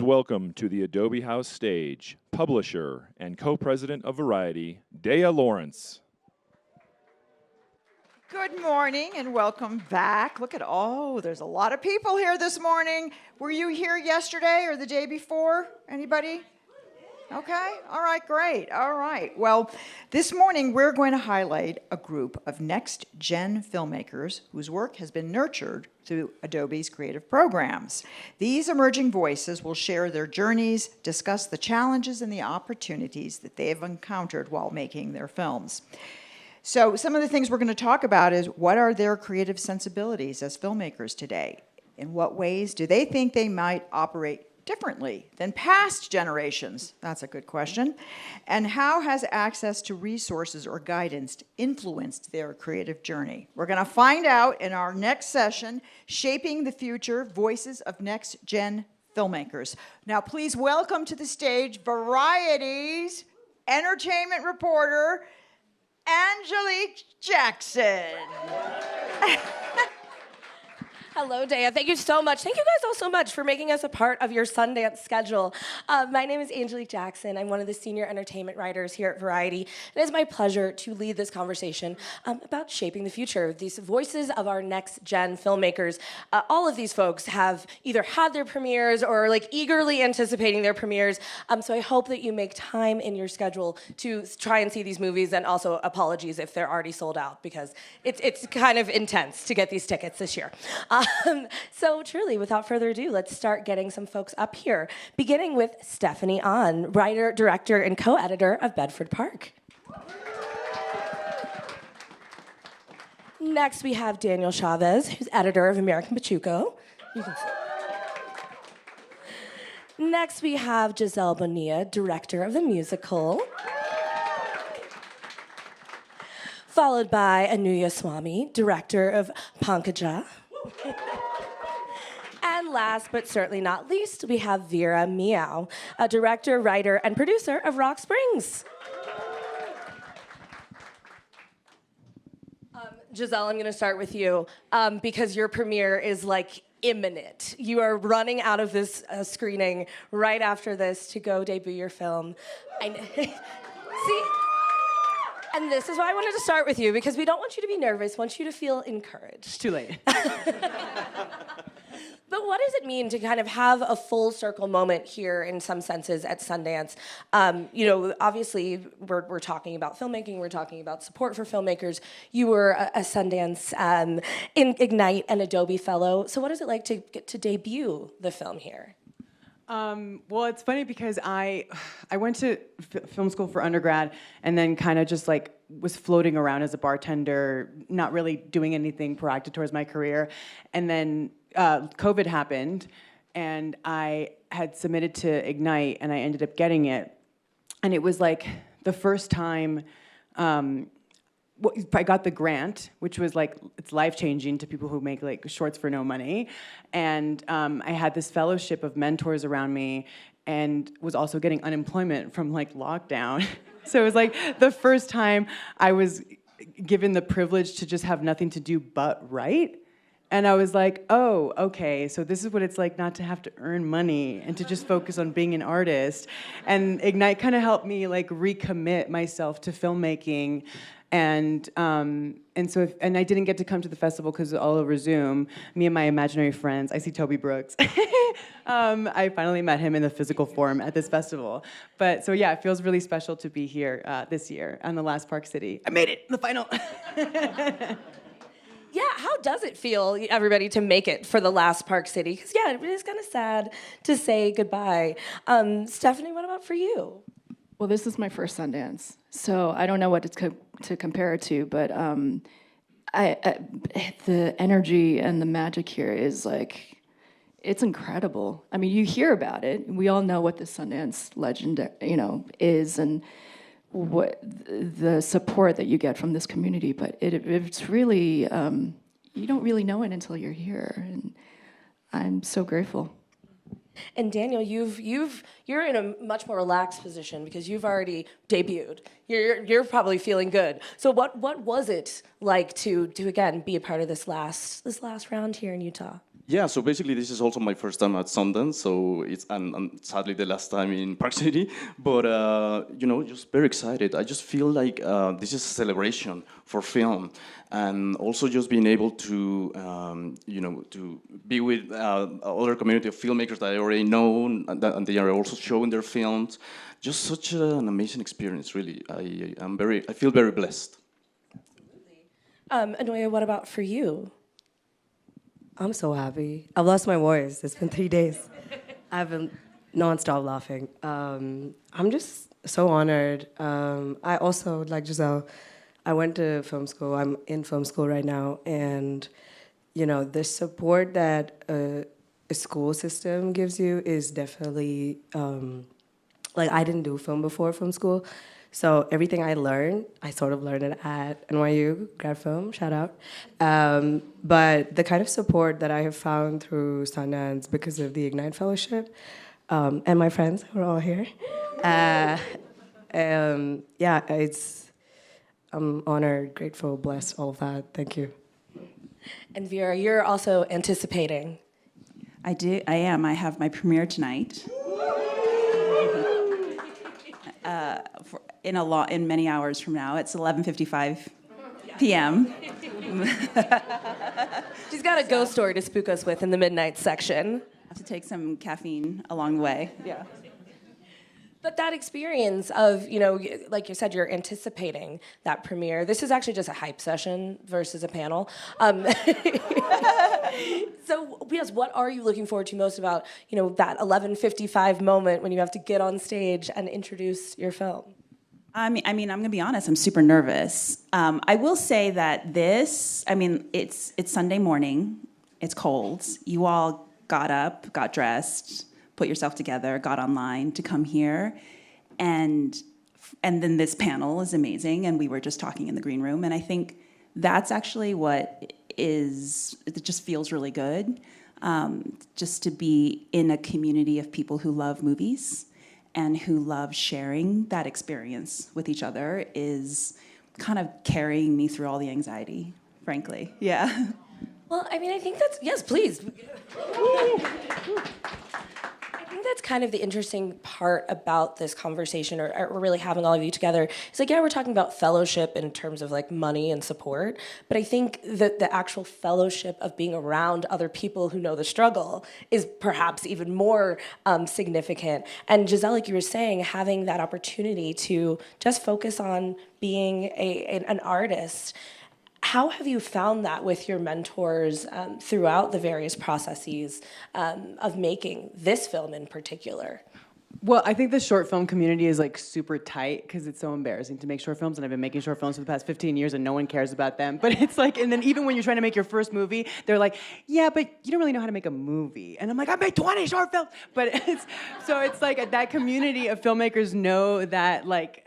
welcome to the Adobe House stage, publisher and co-president of Variety, Dea Lawrence. Good morning and welcome back. Look at, there's a lot of people here this morning. Were you here yesterday or the day before? Anybody? Okay, all right, great. All right. Well, this morning we're going to highlight a group of next-gen filmmakers whose work has been nurtured through Adobe's creative programs. These emerging voices will share their journeys, discuss the challenges and the opportunities that they have encountered while making their films. So some of the things we're going to talk about is what are their creative sensibilities as filmmakers today? In what ways do they think they might operate differently than past generations? That's a good question. And how has access to resources or guidance influenced their creative journey? We're going to find out in our next session, Shaping the Future, Voices of Next-Gen Filmmakers. Now, please welcome to the stage Variety's entertainment reporter, Angelique Jackson. Hello, Dea. Thank you so much. Thank you guys all so much for making us a part of your Sundance schedule. My name is Angelique Jackson. I'm one of the senior entertainment writers here at Variety. It is my pleasure to lead this conversation about shaping the future, these voices of our next-gen filmmakers. All of these folks have either had their premieres or eagerly anticipating their premieres. So I hope that you make time in your schedule to try and see these movies, and also apologies if they're already sold out, because it's kind of intense to get these tickets this year. So truly, without further ado, let's start getting some folks up here, beginning with Stephanie Ahn, writer, director, and co-editor of Bedford Park. Next, we have Daniel Chavez, who's editor of American Pachuco. You can see. Next, we have Giselle Bonilla, director of the musical. Followed by Anooya Swamy, director of Pankaja. And last but certainly not least, we have Vera Miao, a director, writer, and producer of Rock Springs. Giselle, I'm going to start with you because your premiere is imminent. You are running out of this screening right after this to go debut your film. See? And this is why I wanted to start with you, because we don't want you to be nervous, we want you to feel encouraged. It's too late. But what does it mean to kind of have a full circle moment here in some senses at Sundance? Obviously, we're talking about filmmaking, we're talking about support for filmmakers. You were a Sundance Ignite and Adobe Fellow. So what is it like to get to debut the film here? Well, it's funny because I went to film school for undergrad and then kind of just was floating around as a bartender, not really doing anything proactive towards my career. And then COVID happened and I had submitted to Ignite and I ended up getting it. And it was the first time I got the grant, which was it's life-changing to people who make shorts for no money. And I had this fellowship of mentors around me and was also getting unemployment from lockdown. So it was the first time I was given the privilege to just have nothing to do but write. And I was oh, okay, so this is what it's like not to have to earn money and to just focus on being an artist. And Ignite kind of helped me recommit myself to filmmaking. And so I didn't get to come to the festival because all over Zoom. Me and my imaginary friends, I see Toby Brooks. I finally met him in the physical form at this festival. But so yeah, it feels really special to be here this year on the last Park City. I made it, the final. Yeah, how does it feel, everybody, to make it for the last Park City? Because yeah, it is kind of sad to say goodbye. Stephanie, what about for you? Well, this is my first Sundance, so I don't know what to compare it to, but the energy and the magic here is it's incredible. I mean, you hear about it. We all know what the Sundance legend, is, and what the support that you get from this community. But it's really you don't really know it until you're here, and I'm so grateful. And Daniel, you're in a much more relaxed position because you've already debuted. You're probably feeling good. So what was it like to again be a part of this last round here in Utah? Yeah, so basically this is also my first time at Sundance, so it's and sadly the last time in Park City, but you know, just very excited. I just feel like this is a celebration for film, and also just being able to, you know, to be with other community of filmmakers that I already know, and they are also showing their films. Just such an amazing experience, really. I feel very blessed. Anooya, what about for you? I'm so happy. I've lost my voice. It's been 3 days. I've been nonstop laughing. I'm just so honored. I also, like Giselle, I went to film school. I'm in film school right now, and you know the support that a school system gives you is definitely like I didn't do film before film school. So everything I learned, I sort of learned it at NYU, grad film, shout out. But the kind of support that I have found through Sundance because of the Ignite Fellowship, and my friends who are all here, yeah, I'm honored, grateful, blessed, all of that. Thank you. And Vera, you're also anticipating. I am. I have my premiere tonight. In many hours from now. It's 11:55 p.m. She's got a ghost story to spook us with in the midnight section. I have to take some caffeine along the way. Yeah. But that experience of, you know, like you said, you're anticipating that premiere. This is actually just a hype session versus a panel. So, yes, what are you looking forward to most about, you know, that 11:55 moment when you have to get on stage and introduce your film? I mean, I'm gonna be honest. I'm super nervous. I will say that it's Sunday morning. It's cold. You all got up, got dressed, put yourself together, got online to come here, and then this panel is amazing. And we were just talking in the green room, and I think that's actually it just feels really good, just to be in a community of people who love movies and who love sharing that experience with each other is kind of carrying me through all the anxiety, frankly. Yeah. Well, I mean, I think that's, yes, please. I think that's kind of the interesting part about this conversation, or really having all of you together. It's like, yeah, we're talking about fellowship in terms of like money and support, but I think that the actual fellowship of being around other people who know the struggle is perhaps even more significant. And Giselle, like you were saying, having that opportunity to just focus on being an artist. How have you found that with your mentors throughout the various processes of making this film in particular? Well, I think the short film community is like super tight because it's so embarrassing to make short films, and I've been making short films for the past 15 years and no one cares about them. But it's like, and then even when you're trying to make your first movie, they're like, yeah, but you don't really know how to make a movie. And I'm like, I made 20 short films. But it's like that community of filmmakers know that like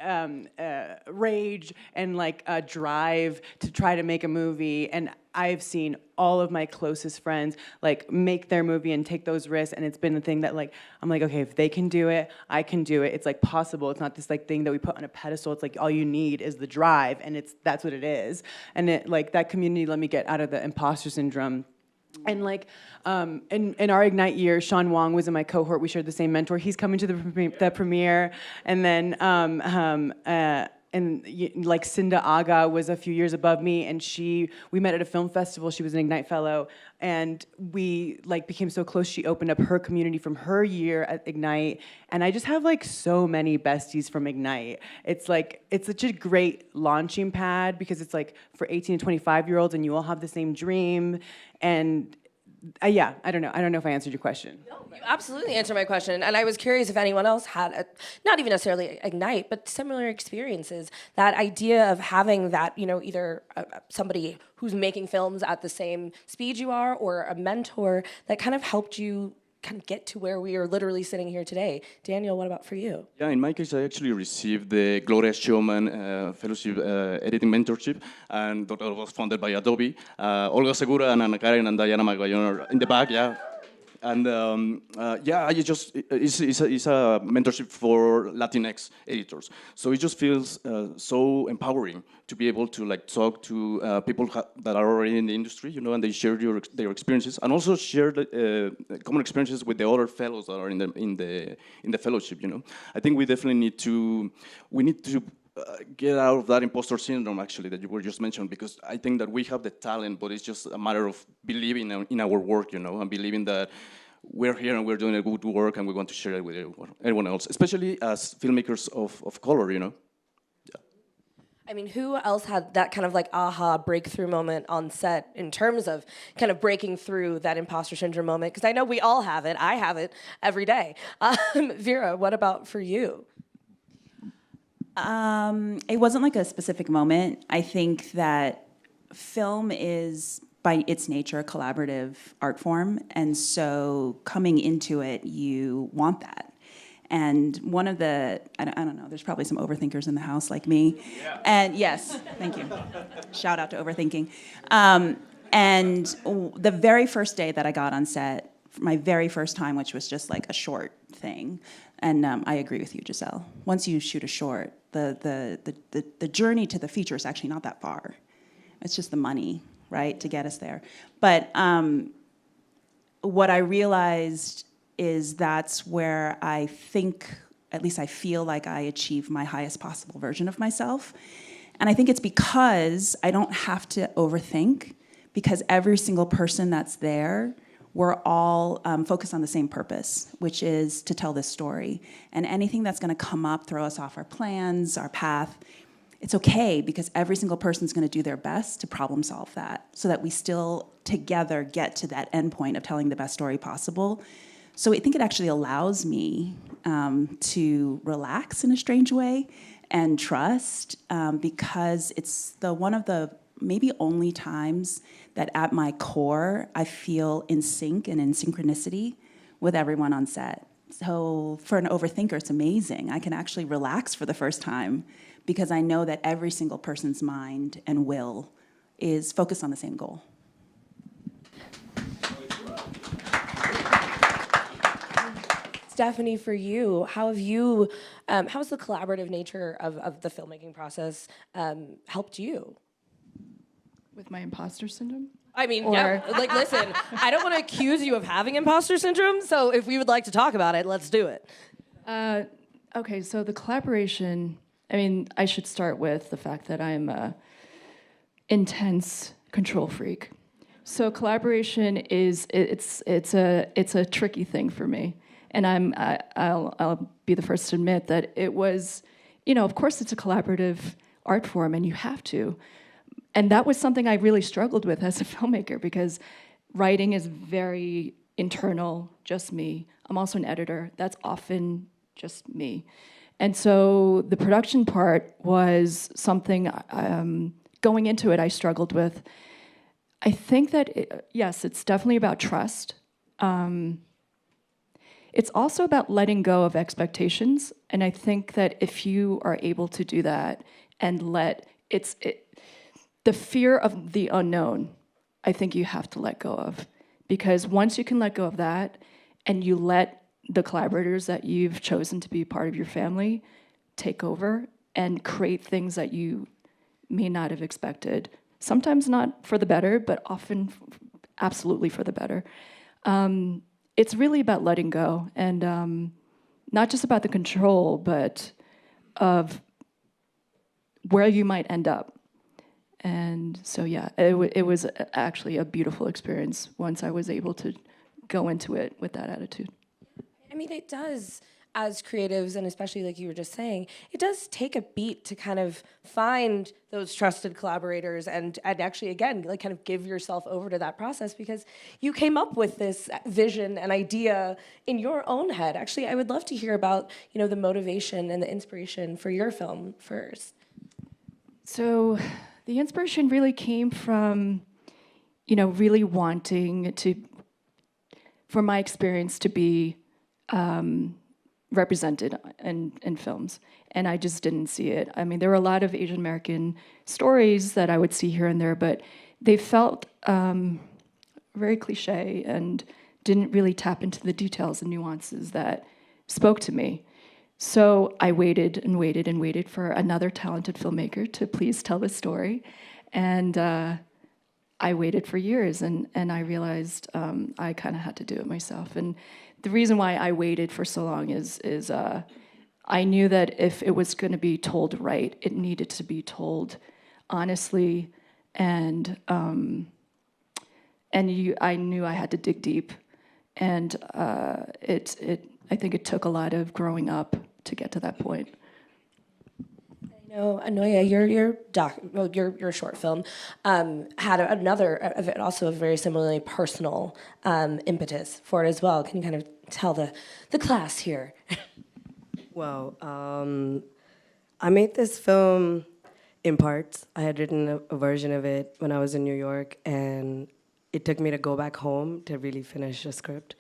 rage and like drive to try to make a movie. And I've seen all of my closest friends like make their movie and take those risks, and it's been the thing that like I'm like, okay, if they can do it, I can do it. It's like possible. It's not this like thing that we put on a pedestal. It's like all you need is the drive, and that's what it is. And it like that community let me get out of the imposter syndrome. And like in our Ignite year, Sean Wong was in my cohort. We shared the same mentor. He's coming to the premiere, and then like Cinda Aga was a few years above me, and we met at a film festival. She was an Ignite fellow, and we like became so close. She opened up her community from her year at Ignite, and I just have like so many besties from Ignite. It's like it's such a great launching pad because it's like for 18 to 25-year-olds, and you all have the same dream. And yeah, I don't know. I don't know if I answered your question. No, you absolutely answered my question. And I was curious if anyone else had, not even necessarily Ignite, but similar experiences. That idea of having that, you know, either somebody who's making films at the same speed you are, or a mentor that kind of helped you kind of get to where we are literally sitting here today. Daniel, what about for you? Yeah, in my case, I actually received the Gloria Schumann Fellowship Editing Mentorship, and that was funded by Adobe. Olga Segura and Ana Karen and Diana Maguire in the back, yeah. And yeah, it's a mentorship for Latinx editors. So it just feels so empowering to be able to like talk to people that are already in the industry, you know, and they share their experiences, and also share the common experiences with the other fellows that are in the fellowship. You know, I think we definitely need to get out of that imposter syndrome, actually, that you were just mentioned, because I think that we have the talent, but it's just a matter of believing in our work, you know, and believing that we're here and we're doing a good work and we want to share it with everyone else, especially as filmmakers of color, you know. I mean, who else had that kind of like aha breakthrough moment on set in terms of kind of breaking through that imposter syndrome moment? Because I know we all have it. I have it every day. Vera, what about for you? It wasn't like a specific moment. I think that film is, by its nature, a collaborative art form. And so coming into it, you want that. And one of the, I don't know, there's probably some overthinkers in the house like me. Yeah. And yes, thank you. Shout out to overthinking. And the very first day that I got on set, my very first time, which was just like a short thing, and I agree with you, Giselle. Once you shoot a short, the journey to the feature is actually not that far. It's just the money, right, to get us there. But what I realized is that's where I think, at least I feel like I achieve my highest possible version of myself. And I think it's because I don't have to overthink, because every single person that's there, we're all focused on the same purpose, which is to tell this story. And anything that's gonna come up, throw us off our plans, our path, it's okay, because every single person's gonna do their best to problem solve that, so that we still together get to that end point of telling the best story possible. So I think it actually allows me to relax in a strange way and trust, because it's one of the maybe only times that at my core I feel in sync and in synchronicity with everyone on set. So for an overthinker, it's amazing. I can actually relax for the first time because I know that every single person's mind and will is focused on the same goal. Stephanie, for you, how's the collaborative nature of the filmmaking process helped you? With my imposter syndrome? I mean, yeah, like, listen, I don't want to accuse you of having imposter syndrome, so if we would like to talk about it, let's do it. Okay, so the collaboration, I mean, I should start with the fact that I'm a intense control freak. So collaboration it's a tricky thing for me. And I'll be the first to admit that it was, you know, of course it's a collaborative art form and you have to. And that was something I really struggled with as a filmmaker, because writing is very internal, just me. I'm also an editor. That's often just me. And so the production part was something, going into it, I struggled with. I think that, yes, it's definitely about trust. It's also about letting go of expectations. And I think that if you are able to do that and the fear of the unknown, I think you have to let go of. Because once you can let go of that and you let the collaborators that you've chosen to be part of your family take over and create things that you may not have expected, sometimes not for the better, but often absolutely for the better. It's really about letting go, and not just about the control, but of where you might end up. And so, yeah, it was actually a beautiful experience once I was able to go into it with that attitude. I mean, it does, as creatives, and especially like you were just saying, it does take a beat to kind of find those trusted collaborators and actually, again, like kind of give yourself over to that process, because you came up with this vision and idea in your own head. Actually, I would love to hear about, you know, the motivation and the inspiration for your film first. So the inspiration really came from, you know, really wanting for my experience to be represented in films, and I just didn't see it. I mean, there were a lot of Asian American stories that I would see here and there, but they felt very cliche and didn't really tap into the details and nuances that spoke to me. So I waited and waited and waited for another talented filmmaker to please tell the story. And I waited for years, and I realized I kind of had to do it myself. And the reason why I waited for so long is I knew that if it was going to be told right, it needed to be told honestly, and I knew I had to dig deep, and I think it took a lot of growing up to get to that point. I know, Anooya, your short film had another, also a very similarly personal impetus for it as well. Can you kind of tell the class here? Well, I made this film in parts. I had written a version of it when I was in New York, and it took me to go back home to really finish a script.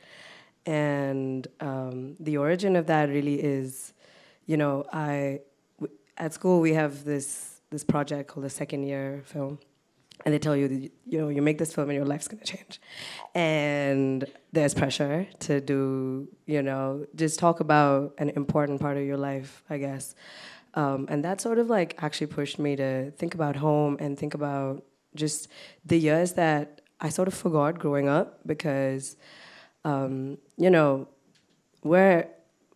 And the origin of that really is, at school we have this project called the second year film, and they tell you that, you make this film and your life's gonna change. And there's pressure to do, just talk about an important part of your life, I guess. And that sort of like actually pushed me to think about home and think about just the years that I sort of forgot growing up, because where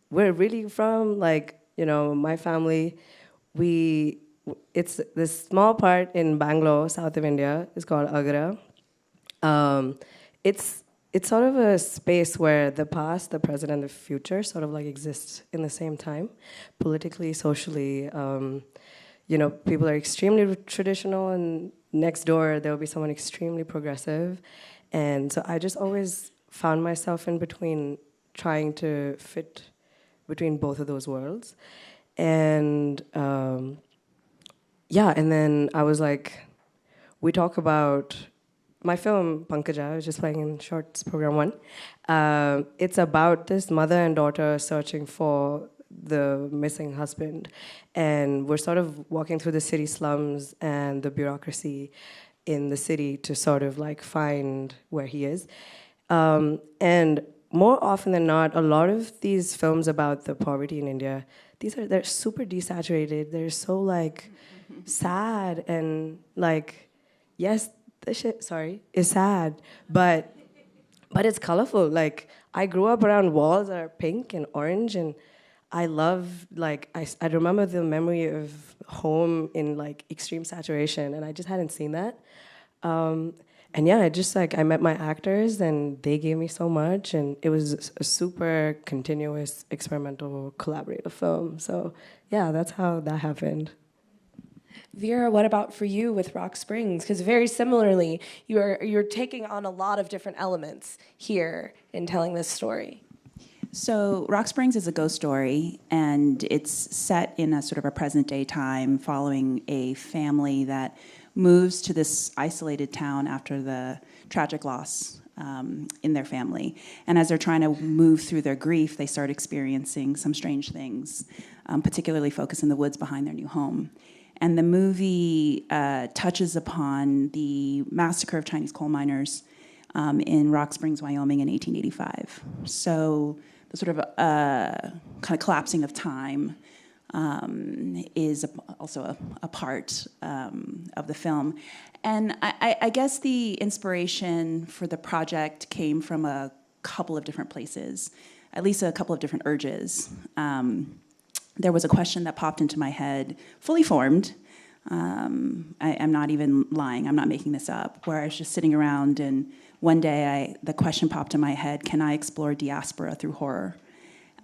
we're really from, my family, it's this small part in Bangalore, south of India. It's called Agra. It's sort of a space where the past, the present, and the future sort of like exist in the same time, politically, socially. People are extremely traditional, and next door there will be someone extremely progressive. And so I just always found myself in between, trying to fit between both of those worlds. And and then I was like, we talk about my film, Pankaja, I was just playing in Shorts Program 1. It's about this mother and daughter searching for the missing husband. And we're sort of walking through the city slums and the bureaucracy in the city to sort of like find where he is. And more often than not, a lot of these films about the poverty in India, they're super desaturated. They're so like sad, and like, yes, the shit, is sad, but it's colorful. Like, I grew up around walls that are pink and orange, and I love, like, I remember the memory of home in like extreme saturation, and I just hadn't seen that. And yeah, I met my actors, and they gave me so much, and it was a super continuous, experimental, collaborative film. So yeah, that's how that happened. Vera, what about for you with Rock Springs? Because very similarly, you're taking on a lot of different elements here in telling this story. So Rock Springs is a ghost story, and it's set in a sort of a present day time, following a family that moves to this isolated town after the tragic loss in their family. And as they're trying to move through their grief, they start experiencing some strange things, particularly focused in the woods behind their new home. And the movie touches upon the massacre of Chinese coal miners in Rock Springs, Wyoming in 1885. So the sort of kind of collapsing of time is also a part of the film. And I guess the inspiration for the project came from a couple of different places, at least a couple of different urges. There was a question that popped into my head, fully formed. I'm not even lying, I'm not making this up, where I was just sitting around, and one day the question popped in my head, can I explore diaspora through horror?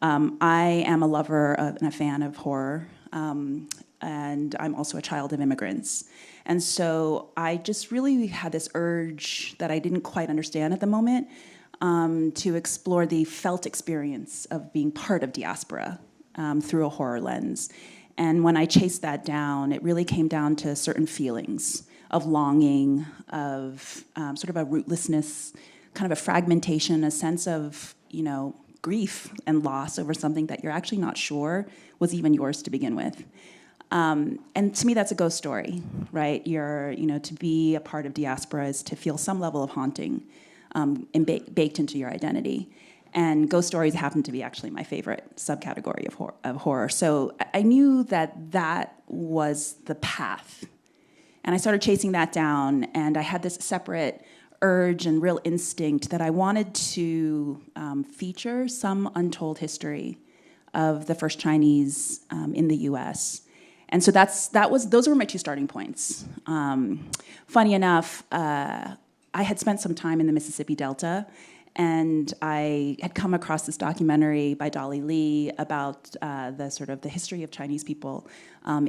I am a lover and a fan of horror, and I'm also a child of immigrants. And so I just really had this urge that I didn't quite understand at the moment, to explore the felt experience of being part of diaspora through a horror lens. And when I chased that down, it really came down to certain feelings of longing, of sort of a rootlessness, kind of a fragmentation, a sense of, grief and loss over something that you're actually not sure was even yours to begin with. And to me, that's a ghost story, right? To be a part of diaspora is to feel some level of haunting. baked into your identity. And ghost stories happen to be actually my favorite subcategory of horror. So I knew that was the path. And I started chasing that down, and I had this separate urge and real instinct that I wanted to feature some untold history of the first Chinese in the U.S. And so those were my two starting points. Funny enough, I had spent some time in the Mississippi Delta, and I had come across this documentary by Dolly Lee about the history of Chinese people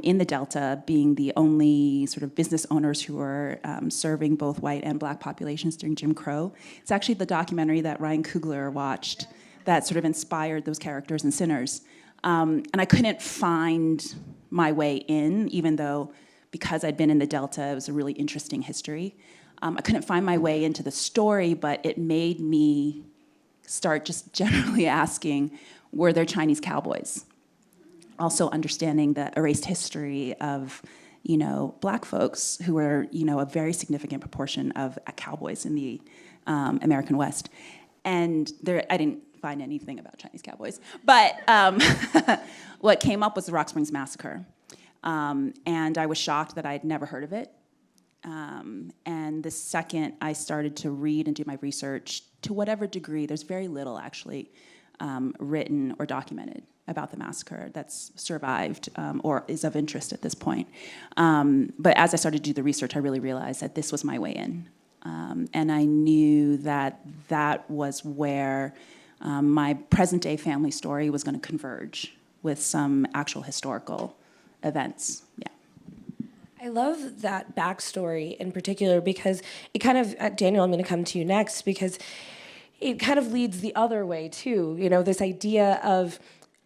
in the Delta, being the only sort of business owners who were serving both white and black populations during Jim Crow. It's actually the documentary that Ryan Coogler watched that sort of inspired those characters in Sinners. And I couldn't find my way in, even though because I'd been in the Delta, it was a really interesting history. I couldn't find my way into the story, but it made me start just generally asking, were there Chinese cowboys? Also understanding the erased history of, black folks who were, a very significant proportion of cowboys in the American West. And I didn't find anything about Chinese cowboys, but what came up was the Rock Springs Massacre. And I was shocked that I had never heard of it. And the second I started to read and do my research, to whatever degree, there's very little actually written or documented about the massacre that's survived or is of interest at this point. But as I started to do the research, I really realized that this was my way in. And I knew that was where my present-day family story was going to converge with some actual historical events. Yeah. I love that backstory in particular because it kind of, Daniel, I'm going to come to you next, because it kind of leads the other way too. This idea of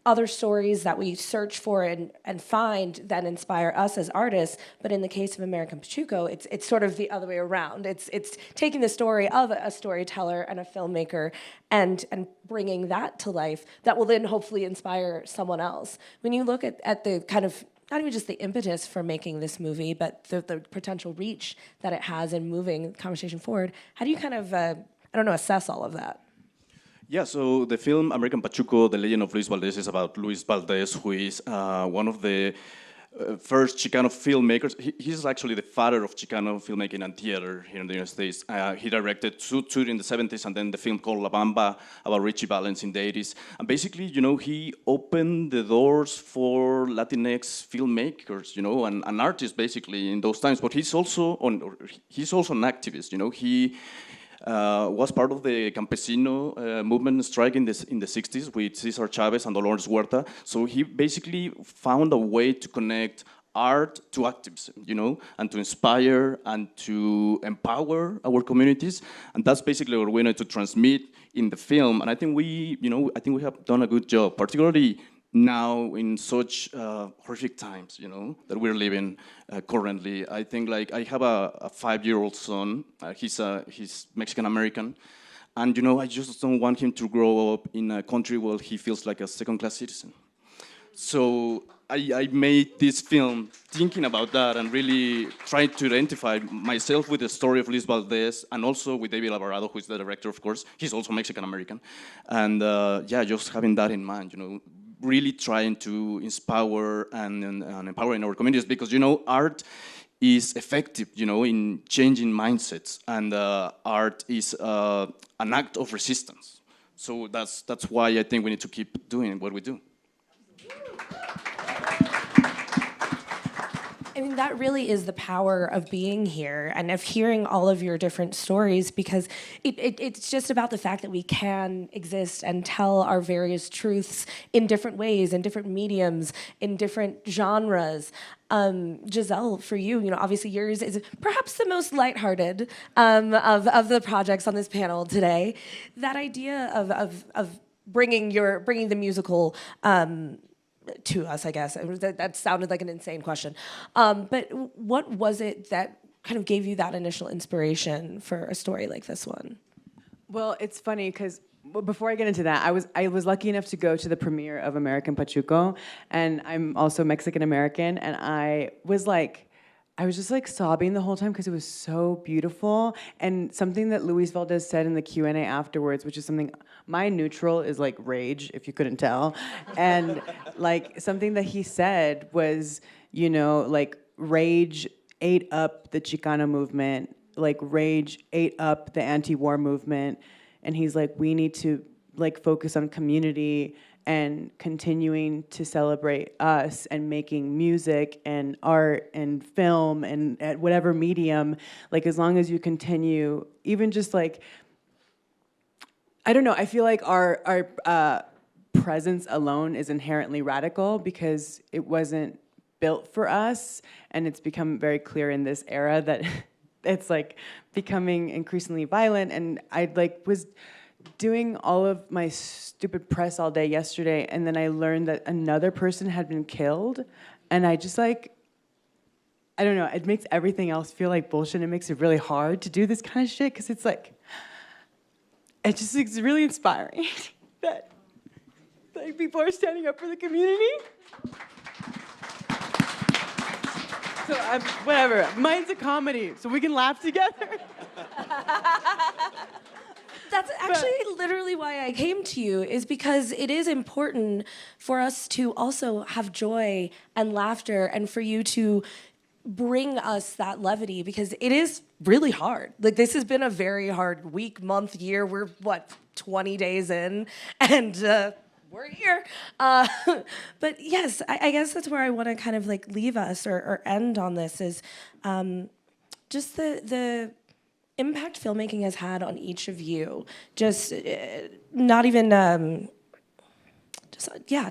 other stories that we search for and find that inspire us as artists, but in the case of American Pachuco, it's sort of the other way around. It's taking the story of a storyteller and a filmmaker and bringing that to life that will then hopefully inspire someone else. When you look at the kind of not even just the impetus for making this movie, but the potential reach that it has in moving the conversation forward, how do you kind of, assess all of that? Yeah, so the film American Pachuco, The Legend of Luis Valdez, is about Luis Valdez, who is one of the first Chicano filmmakers. He's actually the father of Chicano filmmaking and theater here in the United States. He directed Zoot in the 70s and then the film called La Bamba about Richie Valens in the 80s. And basically, he opened the doors for Latinx filmmakers, and artists basically in those times. But he's also an activist, He was part of the Campesino movement strike in the 60s with Cesar Chavez and Dolores Huerta. So he basically found a way to connect art to activism, and to inspire and to empower our communities. And that's basically what we wanted to transmit in the film. And I think we have done a good job, particularly now in such horrific times, that we're living currently. I think I have a 5-year-old son. He's Mexican American, and I just don't want him to grow up in a country where he feels like a second-class citizen. So I made this film thinking about that and really trying to identify myself with the story of Luis Valdez and also with David Alvarado, who is the director, of course. He's also Mexican American, and just having that in mind, really trying to inspire and empowering our communities, because art is effective, in changing mindsets, and art is an act of resistance. So that's why I think we need to keep doing what we do. I mean, that really is the power of being here and of hearing all of your different stories, because it's just about the fact that we can exist and tell our various truths in different ways, in different mediums, in different genres. Giselle, for you, obviously yours is perhaps the most lighthearted of the projects on this panel today. That idea of bringing the musical to us, I guess. That sounded like an insane question. But what was it that kind of gave you that initial inspiration for a story like this one? Well, it's funny because before I get into that, I was lucky enough to go to the premiere of American Pachuco, and I'm also Mexican American, and I was like, I was just like sobbing the whole time because it was so beautiful. And something that Luis Valdez said in the Q&A afterwards, which is something, my neutral is like rage, if you couldn't tell. And like something that he said was, you know, like rage ate up the Chicano movement, like rage ate up the anti-war movement. And he's like, we need to like focus on community and continuing to celebrate us and making music and art and film and at whatever medium, like as long as you continue, even just like, I don't know, I feel like our presence alone is inherently radical because it wasn't built for us, and it's become very clear in this era that it's like becoming increasingly violent, and I like was doing all of my stupid press all day yesterday, and then I learned that another person had been killed, and I just like, I don't know, it makes everything else feel like bullshit. It makes it really hard to do this kind of shit, because it's like, it's really inspiring that like people are standing up for the community. So whatever, mine's a comedy, so we can laugh together. That's actually literally why I came to you, is because it is important for us to also have joy and laughter, and for you to bring us that levity, because it is really hard. Like, this has been a very hard week, month, year. We're, 20 days in, and we're here. But yes, I guess that's where I want to kind of like leave us or end on this, is just the impact filmmaking has had on each of you. Just not even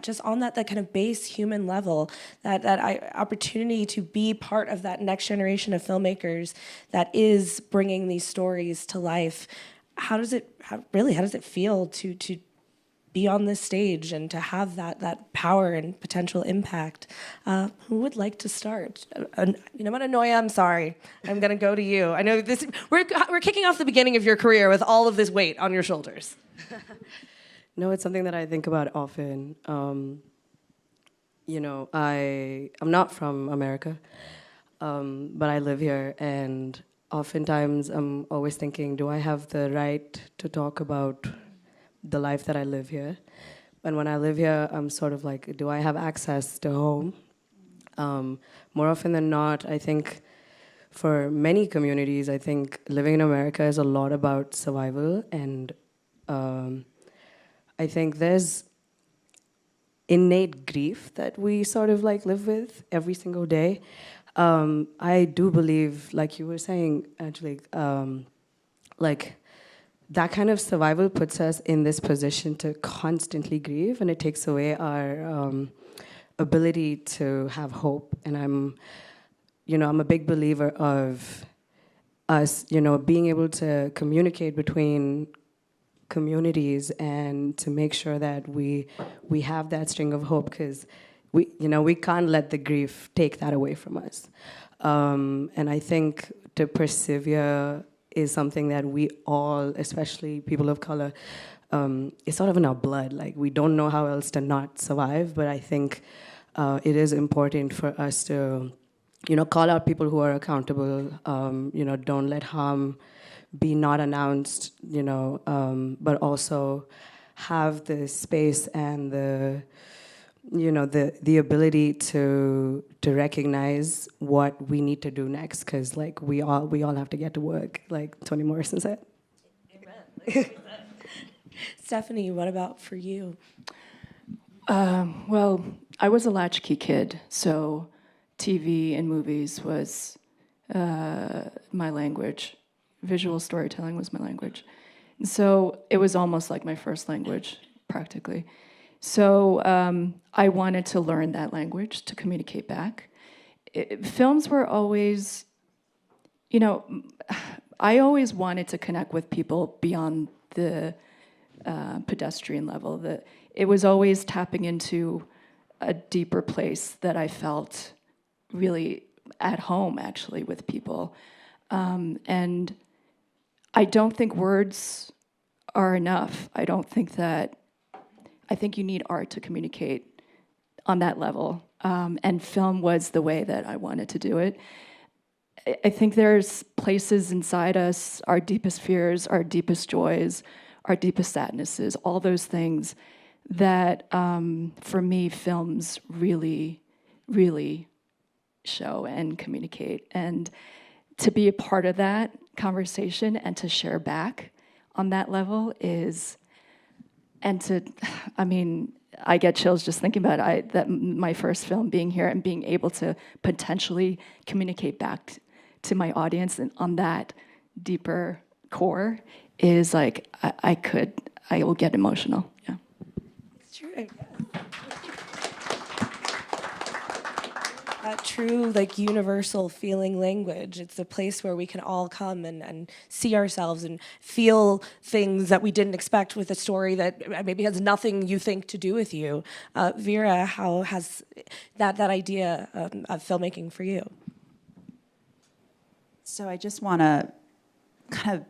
just on that kind of base human level, that opportunity to be part of that next generation of filmmakers that is bringing these stories to life. How does it feel to be on this stage and to have that power and potential impact? Who would like to start? You know what, Anooya, I'm sorry. I'm gonna go to you. I know this. We're kicking off the beginning of your career with all of this weight on your shoulders. No, it's something that I think about often. You know, I'm not from America, but I live here, and oftentimes I'm always thinking, do I have the right to talk about the life that I live here? And when I live here, I'm sort of like, do I have access to home? More often than not, I think for many communities, I think living in America is a lot about survival, and I think there's innate grief that we sort of like live with every single day. I do believe, like you were saying, Angelique, like that kind of survival puts us in this position to constantly grieve, and it takes away our ability to have hope. And I'm a big believer of us, being able to communicate between communities and to make sure that we have that string of hope, because we can't let the grief take that away from us. And I think to persevere is something that we all, especially people of color, it's sort of in our blood. Like, we don't know how else to not survive, but I think it is important for us to, call out people who are accountable, don't let harm be not announced, but also have the space and the ability to recognize what we need to do next, because like we all have to get to work, like Toni Morrison said. Amen. Stephanie, what about for you? Well, I was a latchkey kid, so TV and movies was my language. Visual storytelling was my language. And so it was almost like my first language, practically. So I wanted to learn that language to communicate back. Films were always, I always wanted to connect with people beyond the pedestrian level. It was always tapping into a deeper place that I felt really at home, actually, with people. And I don't think words are enough. I think you need art to communicate on that level. And film was the way that I wanted to do it. I think there's places inside us, our deepest fears, our deepest joys, our deepest sadnesses, all those things that, for me, films really, really show and communicate. And to be a part of that conversation and to share back on that level is, and to, I mean, I get chills just thinking about it. That my first film being here and being able to potentially communicate back to my audience and on that deeper core is like, I will get emotional. Yeah. It's true. That true, like, universal feeling language. It's a place where we can all come and see ourselves and feel things that we didn't expect with a story that maybe has nothing you think to do with you. Vera, how has that idea of filmmaking for you? So I just want to kind of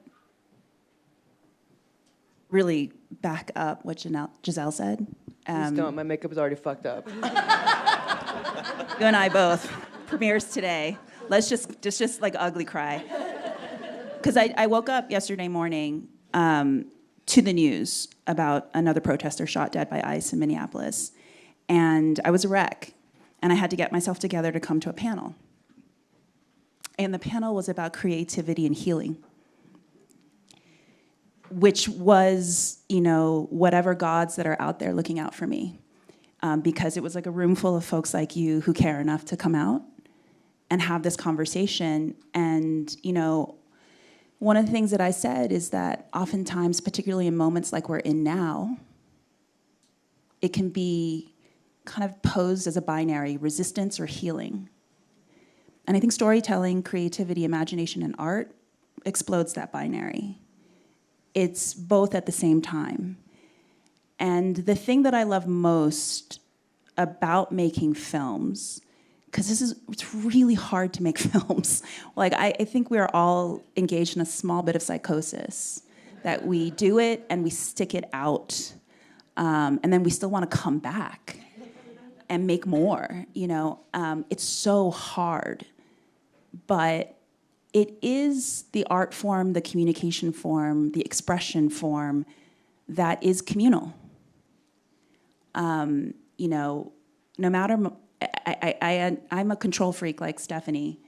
really back up what Giselle said. Please don't. My makeup is already fucked up. You and I both. Premieres today. Let's just like ugly cry. Because I woke up yesterday morning to the news about another protester shot dead by ICE in Minneapolis. And I was a wreck. And I had to get myself together to come to a panel. And the panel was about creativity and healing, which was, whatever gods that are out there looking out for me. Because it was like a room full of folks like you who care enough to come out and have this conversation. And, one of the things that I said is that oftentimes, particularly in moments like we're in now, it can be kind of posed as a binary, resistance or healing. And I think storytelling, creativity, imagination, and art explodes that binary. It's both at the same time. And the thing that I love most about making films, because it's really hard to make films. Like, I think we're all engaged in a small bit of psychosis, that we do it and we stick it out, and then we still want to come back and make more, It's so hard, but it is the art form, the communication form, the expression form that is communal. No matter, I'm a control freak like Stephanie,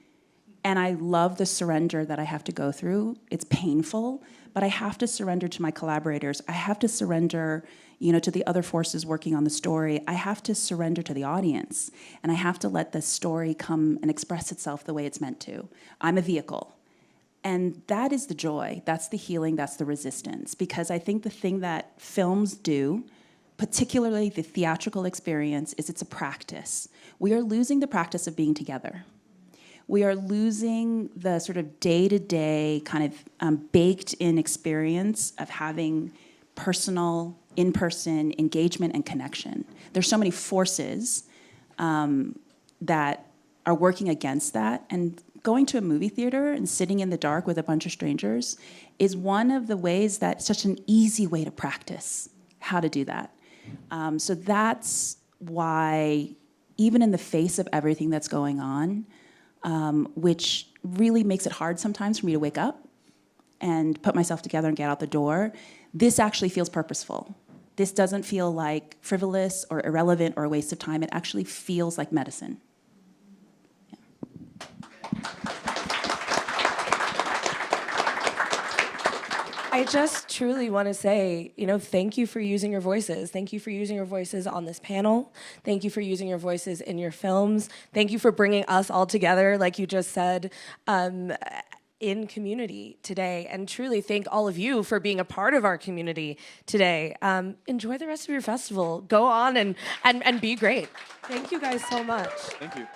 and I love the surrender that I have to go through. It's painful, but I have to surrender to my collaborators. I have to surrender, to the other forces working on the story. I have to surrender to the audience, and I have to let the story come and express itself the way it's meant to. I'm a vehicle. And that is the joy, that's the healing, that's the resistance. Because I think the thing that films do, particularly the theatrical experience, is it's a practice. We are losing the practice of being together. We are losing the sort of day-to-day kind of baked-in experience of having personal, in-person engagement and connection. There's so many forces that are working against that, and going to a movie theater and sitting in the dark with a bunch of strangers is one of the ways that it's such an easy way to practice how to do that. So that's why, even in the face of everything that's going on, which really makes it hard sometimes for me to wake up and put myself together and get out the door, this actually feels purposeful. This doesn't feel like frivolous or irrelevant or a waste of time. It actually feels like medicine. I just truly want to say, thank you for using your voices. Thank you for using your voices on this panel. Thank you for using your voices in your films. Thank you for bringing us all together, like you just said, in community today. And truly thank all of you for being a part of our community today. Enjoy the rest of your festival. Go on and be great. Thank you guys so much. Thank you.